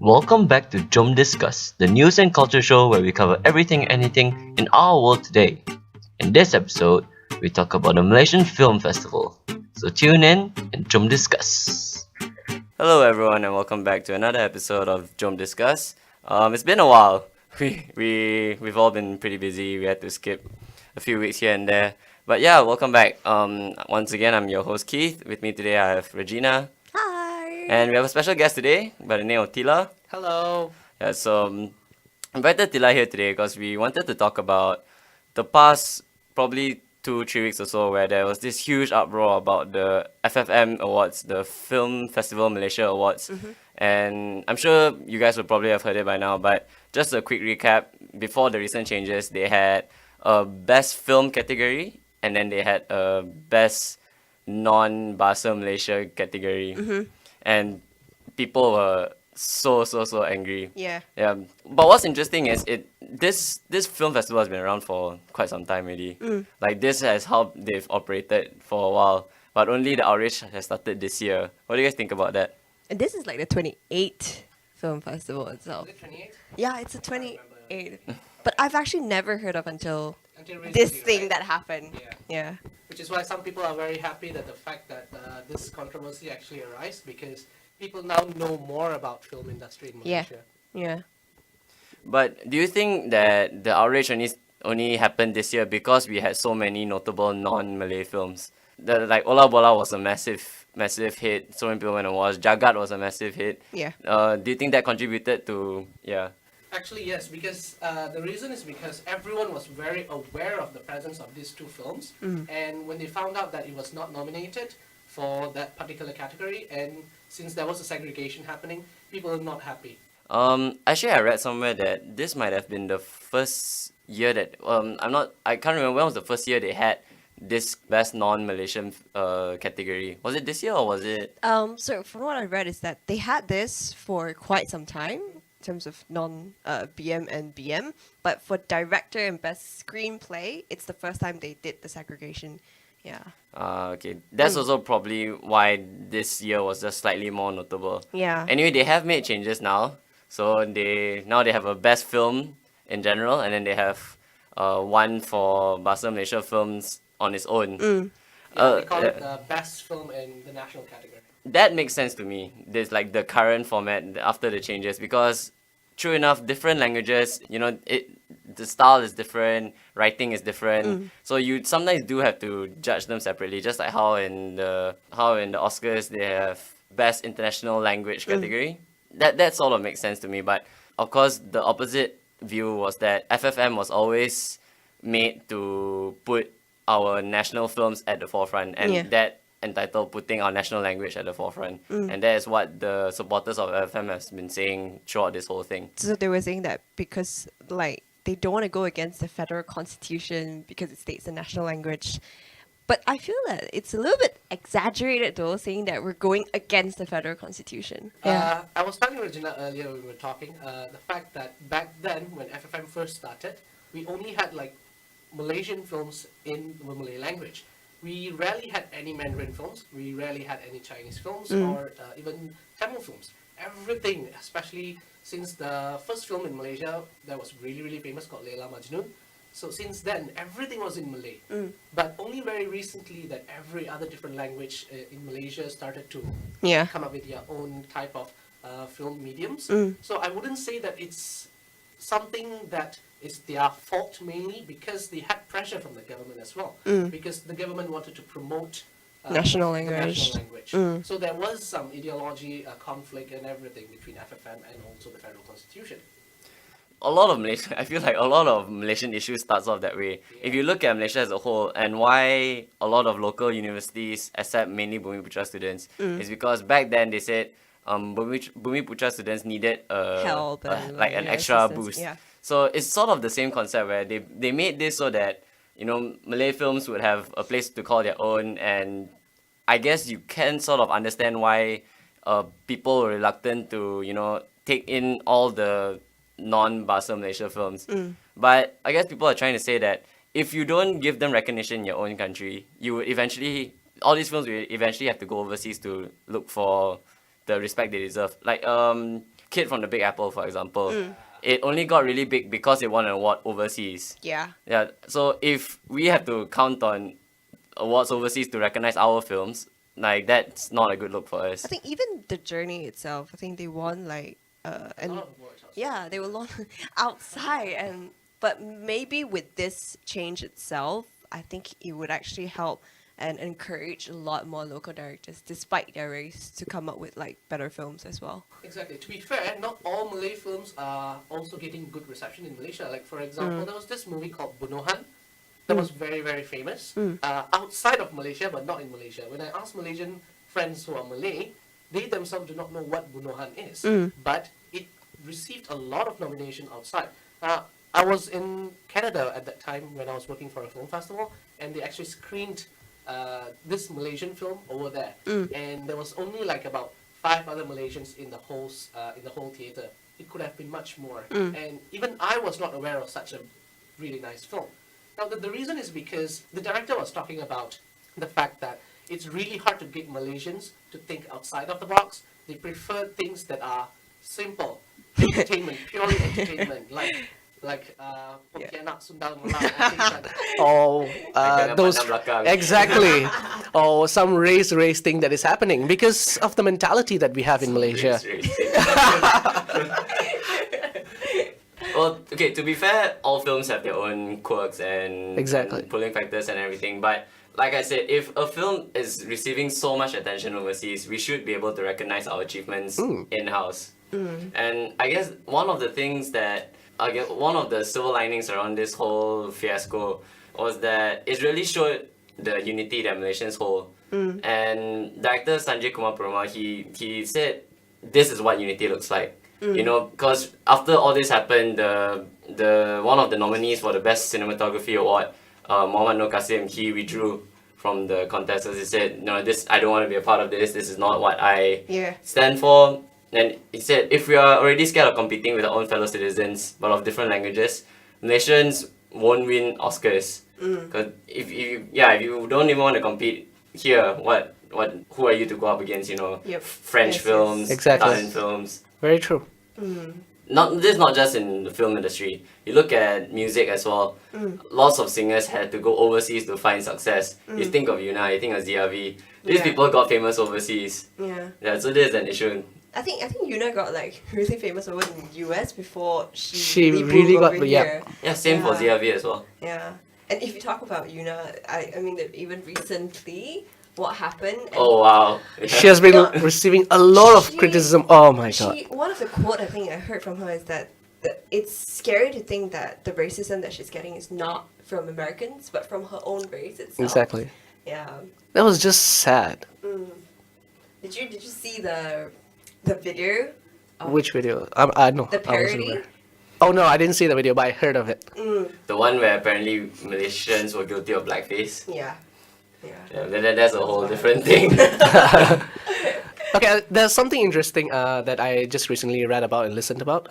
Welcome back to Jom Discuss, the news and culture show where we cover everything and anything in our world today. In this episode, we talk about the Malaysian Film Festival. So tune in and Jom Discuss. Hello everyone and welcome back to another episode of Jom Discuss. It's been a while. We've all been pretty busy. We had to skip a few weeks here and there. But yeah, welcome back. Once again, I'm your host Keith. With me today I have Regina. Hi. And we have a special guest today by the name of Thila. Hello. Yeah, so invited Thila here today because we wanted to talk about the past probably 2-3 weeks or so where there was this huge uproar about the FFM Awards, the Film Festival Malaysia Awards. And I'm sure you guys would probably have heard it by now, but just a quick recap. Before the recent changes, they had a Best Film category and then they had a Best Non-Bahasa Malaysia category. And people were so angry. Yeah. Yeah, but what's interesting is this film festival has been around for quite some time already. Like this has how they've operated for a while, but only the outrage has started this year. What do you guys think about that? And this is like the 28th film festival itself. Is it 28? Yeah, it's a I can't 28th. But I've actually never heard of until Until recently, this thing right? that happened. Yeah. Yeah. Which is why some people are very happy that the fact that this controversy actually arose because people now know more about film industry in Yeah. Malaysia. Yeah. But do you think that the outrage only happened this year because we had so many notable non-Malay films? Like Ola Bola was a massive hit. So many people went and watched. Jagat was a massive hit. Yeah. Do you think that contributed to Actually, yes, because the reason is because everyone was very aware of the presence of these two films, and when they found out that it was not nominated for that particular category, and since there was a segregation happening, people were not happy. Actually, I read somewhere that this might have been the first year that I can't remember when was the first year they had this best non-Malaysian category. Was it this year or was it? So from what I read is that they had this for quite some time in terms of BM and BM, but for director and best screenplay, it's the first time they did the segregation. Yeah. Okay, that's also probably why this year was just slightly more notable. Yeah. Anyway, they have made changes now, so they have a best film in general, and then they have one for Bahasa Malaysia films on its own. Yeah, they call it the best film in the national category. That makes sense to me. There's like the current format after the changes because, true enough, different languages, the style is different, writing is different. So you sometimes do have to judge them separately, just like how in the Oscars they have best international language category. That sort of makes sense to me. But of course, the opposite view was that FFM was always made to put our national films at the forefront, and that entitled putting our national language at the forefront. And that is what the supporters of FFM has been saying throughout this whole thing. So they were saying that because like they don't want to go against the federal constitution because it states the national language. But I feel that it's a little bit exaggerated though, saying that we're going against the federal constitution. I was telling Regina earlier when we were talking, the fact that back then when FFM first started, we only had like Malaysian films in the Malay language. We rarely had any Mandarin films, we rarely had any Chinese films or even Tamil films. Everything, especially since the first film in Malaysia that was really famous called Laila Majnun. So since then, everything was in Malay. But only very recently that every other different language in Malaysia started to Yeah. come up with their own type of film mediums. So I wouldn't say that it's something that is their fault mainly because they had pressure from the government as well. Because the government wanted to promote National the language. national language. So there was some ideology, conflict and everything between FFM and also the federal constitution. I feel like a lot of Malaysian issues starts off that way. If you look at Malaysia as a whole and why a lot of local universities accept mainly Bumi Putra students is because back then they said Bumi Putra students needed Help and like an extra assistance, boost. yeah. So it's sort of the same concept where they made this so that Malay films would have a place to call their own, and I guess you can sort of understand why people were reluctant to take in all the non-Bahasa Malaysia films. But I guess people are trying to say that if you don't give them recognition in your own country, you would eventually all these films will eventually have to go overseas to look for the respect they deserve. Like Kid from the Big Apple, for example, it only got really big because it won an award overseas. Yeah. Yeah, so if we have to count on awards overseas to recognize our films, like that's not a good look for us. I think even the journey itself, I think they won like and A lot of awards outside. yeah, they were outside but maybe with this change itself, I think it would actually help and encourage a lot more local directors, despite their race, to come up with like better films as well. Exactly. To be fair, not all Malay films are also getting good reception in Malaysia. Like for example, there was this movie called Bunuhan that was very, very famous outside of Malaysia, but not in Malaysia. When I asked Malaysian friends who are Malay, they themselves do not know what Bunuhan is, but it received a lot of nomination outside. I was in Canada at that time when I was working for a film festival, and they actually screened this Malaysian film over there, and there was only like about 5 other Malaysians in the whole theater. It could have been much more, and even I was not aware of such a really nice film. Now the reason is because the director was talking about the fact that it's really hard to get Malaysians to think outside of the box. They prefer things that are simple, entertainment, purely entertainment, like Pontianak, Sundal Malam, and things like that. Oh, Like those pandang belakang. exactly. Oh, some race thing that is happening because of the mentality that we have in Malaysia. Well, okay, to be fair, all films have their own quirks and, Exactly. and pulling factors and everything. But like I said, if a film is receiving so much attention overseas, we should be able to recognize our achievements in-house. And I guess one of the things that, one of the silver linings around this whole fiasco was that it really showed the unity that Malaysians hold. And director Sanjay Kumar Perumal, he said, this is what unity looks like. You know, because after all this happened, the one of the nominees for the best cinematography award, Muhammad Nur Qasim, he withdrew from the contest because he said, no, this, I don't want to be a part of this. This is not what I stand for. And he said, if we are already scared of competing with our own fellow citizens, but of different languages, Malaysians won't win Oscars. Because if you don't even want to compete here, who are you to go up against? You know, French films, Exactly. Italian films. Very true. This is not just in the film industry. You look at music as well. Lots of singers had to go overseas to find success. You think of Yuna, you think of ZRV. These people got famous overseas. Yeah, so there's an issue. I think Yuna got like really famous over in the US before She really really blew got- over yeah. here. Yeah, same for Yeah. ZRV as well. Yeah. And if you talk about Yuna, I mean that even recently what happened and Oh wow. She has been receiving a lot of criticism. Oh my god. one of the quote I think I heard from her is that it's scary to think that the racism that she's getting is not from Americans but from her own race itself. Exactly. Yeah. That was just sad. Did you see the video? Which video? I know. The I wasn't parody? aware. Oh no, I didn't see the video, but I heard of it. The one where apparently Malaysians were guilty of blackface. Yeah. Yeah, that's a whole different thing. Okay, there's something interesting that I just recently read about and listened about.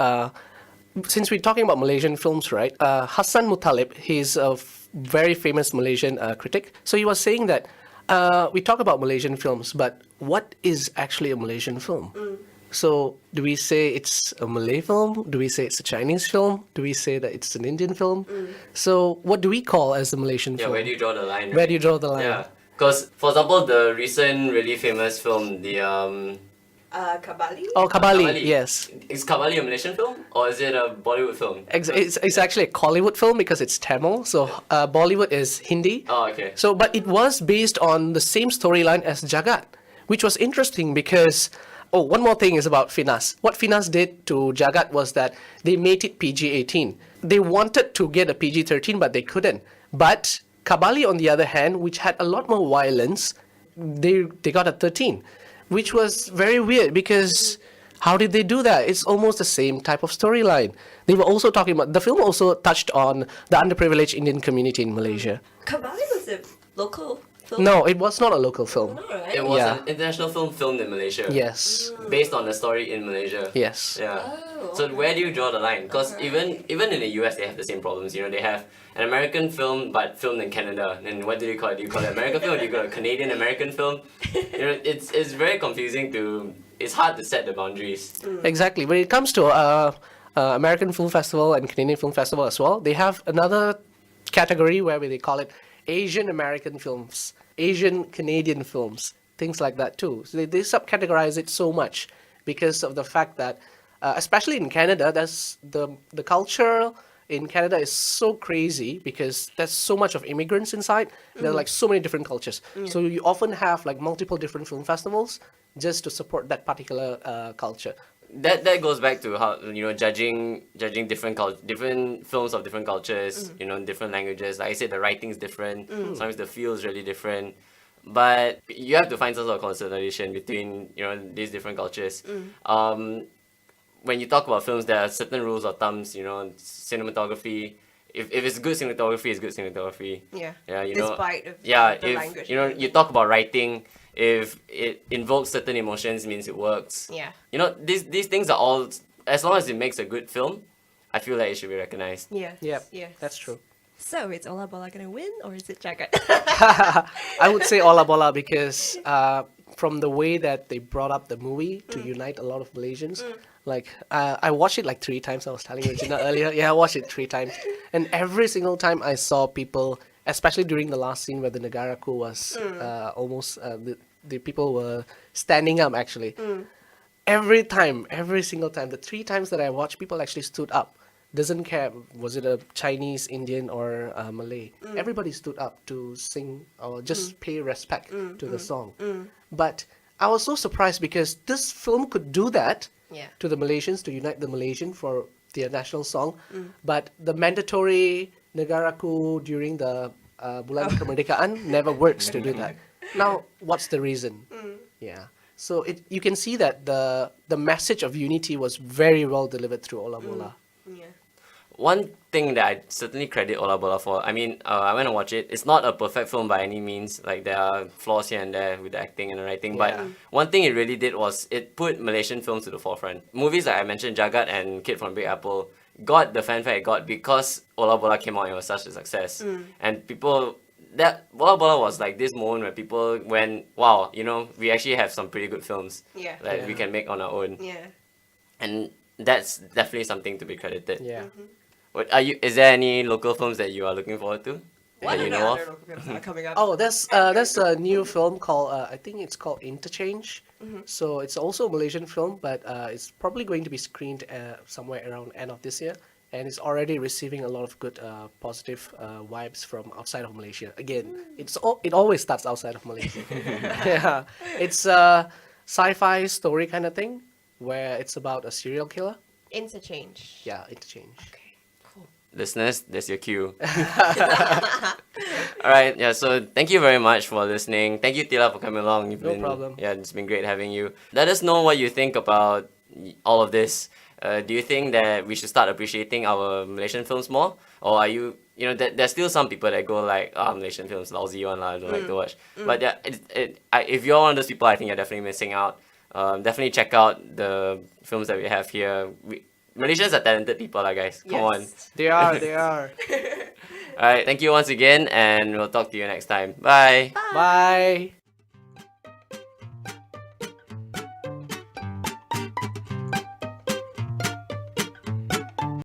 Since we're talking about Malaysian films, right? Hassan Muttalib, he's a very famous Malaysian critic. So he was saying that we talk about Malaysian films, but what is actually a Malaysian film? So do we say it's a Malay film? Do we say it's a Chinese film? Do we say that it's an Indian film? So what do we call as a Malaysian Yeah, film? where do you draw the line? Where right? do you draw the line? Yeah, because for example, the recent really famous film, the Kabali? Oh, Kabali, Kabali. yes. Is Kabali a Malaysian film or is it a Bollywood film? It's actually a Kollywood film because it's Tamil. So Bollywood is Hindi. Oh, okay. So, but it was based on the same storyline as Jagat, which was interesting because, one more thing is about Finas. What Finas did to Jagat was that they made it PG-18. They wanted to get a PG-13, but they couldn't. But Kabali, on the other hand, which had a lot more violence, they got a 13, which was very weird because how did they do that? It's almost the same type of storyline. They were also talking about, the film also touched on the underprivileged Indian community in Malaysia. Kabali was a local film? No, it was not a local film. No, right? It was Yeah. an international film filmed in Malaysia. Yes. Based on a story in Malaysia. Yes. Yeah. Oh, So okay. where do you draw the line? Because Alright. even in the US they have the same problems. You know, they have an American film but filmed in Canada. And what do you call it? Do you call it American film or do you call it Canadian American film? You know, it's very confusing to it's hard to set the boundaries. Exactly. When it comes to American Film Festival and Canadian Film Festival as well, they have another category where they call it Asian American films, Asian Canadian films, things like that too. So they subcategorize it so much because of the fact that, especially in Canada, that's the culture in Canada is so crazy because there's so much of immigrants inside. There are like so many different cultures. So you often have like multiple different film festivals just to support that particular culture. That goes back to how, you know, judging different films of different cultures, you know, different languages. Like I said, the writing's different. Sometimes the feel is really different. But you have to find some sort of consolidation between, you know, these different cultures. When you talk about films, there are certain rules or thumbs. You know, cinematography. If it's good cinematography, it's good cinematography. Yeah. Yeah, you know. Despite of Yeah, the if language. you know, you talk about writing. If it invokes certain emotions, means it works. Yeah. You know, these things are all, as long as it makes a good film, I feel like it should be recognized. Yes. Yep, Yes. that's true. So is Ola Bola gonna win or is it Jagat? I would say Ola Bola because from the way that they brought up the movie to unite a lot of Malaysians, like I watched it like 3 times. I was telling Regina earlier. Yeah, I watched it 3 times, and every single time I saw people, especially during the last scene where the Negaraku was almost the people were standing up actually. Every time, every single time, the 3 times that I watched, people actually stood up. Doesn't care was it a Chinese, Indian, or Malay. Everybody stood up to sing or just pay respect to the song. But I was so surprised because this film could do that Yeah. to the Malaysians, to unite the Malaysian for their national song. But the mandatory Negaraku during the Bulan Kemerdekaan never works to do that. Now, what's the reason? Yeah. So you can see that the message of unity was very well delivered through Ola Bola. Yeah. One thing that I certainly credit Ola Bola for, I mean, I went to watch it. It's not a perfect film by any means. Like, there are flaws here and there with the acting and the writing. But Yeah. one thing it really did was it put Malaysian films to the forefront. Movies like I mentioned, Jagat and Kid from Big Apple, got the fanfare it got because Ola Bola came out and it was such a success. And people, that Ola Bola was like this moment where people went, wow, you know, we actually have some pretty good films Yeah. that we Yeah. can make on our own. Yeah. And that's definitely something to be credited. Yeah. What are you? Is there any local films that you are looking forward to? What that you other know other of? local films are coming up? Oh, that's a new film called I think it's called Interchange. So it's also a Malaysian film, but it's probably going to be screened somewhere around end of this year, and it's already receiving a lot of good positive vibes from outside of Malaysia. Again, it always starts outside of Malaysia. Yeah, it's a sci-fi story kind of thing where it's about a serial killer. Interchange. Yeah, Interchange. Okay. Cool. Listeners, there's your cue. All right, yeah. So thank you very much for listening. Thank you, Thila, for coming along. No problem. Yeah, it's been great having you. Let us know what you think about all of this. Do you think that we should start appreciating our Malaysian films more, or are you? You know, there's still some people that go like, Malaysian films lousy one lah, I don't like to watch. But yeah, if you're one of those people, I think you're definitely missing out. Definitely check out the films that we have here. Malaysians are talented people, lah, guys. Come on. Yes. They are. They are. All right, thank you once again, and we'll talk to you next time. Bye. Bye.